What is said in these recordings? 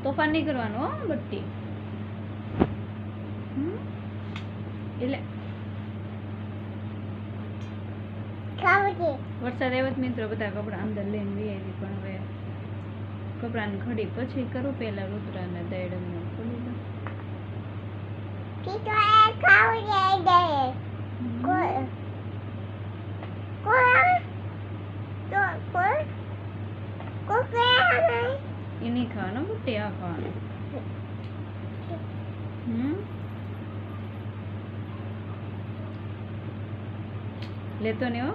તોફાન નહીં કરવાનું હો બટ્ટી. એટલે વરસાદ આવ્યો જ મિત્રો, બધા કપડાં અંદર લઈને વી આવી, પણ હવે કપડાની ઘડી પછી કરું. પહેલા રુદ્રાને દૈડમને ખોલી દઉં. એ નહીં ખાવાનું બટ્ટી, આ ખાવાનું. લેતો ને હો.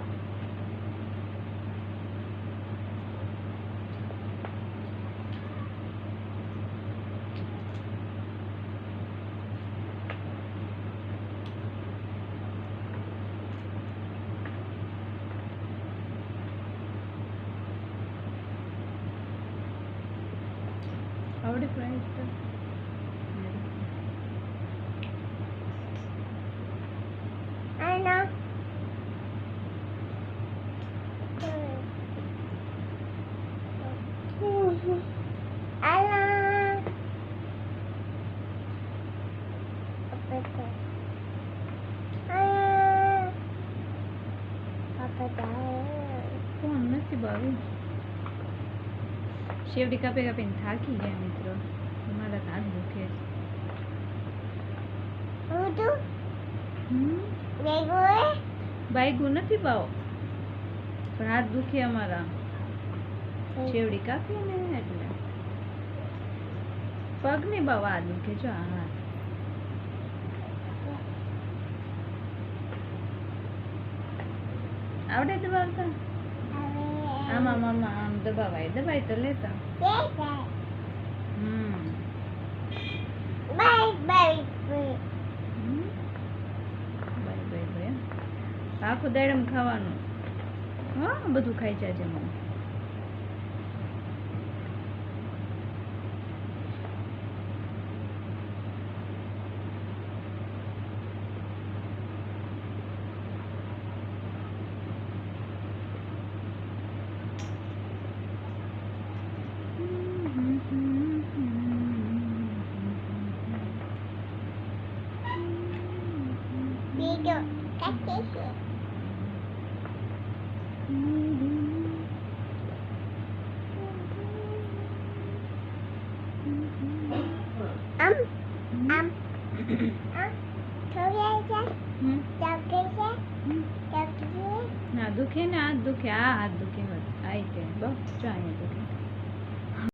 આવડે પ્રાઇસ તો કોણ નથી બાવી. શેવડી કાપે કાપીને થાકી ગયા મિત્રો, તમારા હાથ દુખે છે. બાઈગું નથી પાવો, પણ હાથ દુખે અમારા. શેવડી કાપી ને એટલે પગ ને બાવા હાથ દુખે. જો આ હાથ આવડે દબાવતા? આમાં મામા આમ દબાવાય, દબાય તો લેતા. આખું દાડમ ખાવાનું. હા, બધું ખાઈ જાજે મમ્મી. ના દુખે ને હાથ દુખે, આ હાથ દુખે. આ રીતે બસ જો અહીંયા દુખે.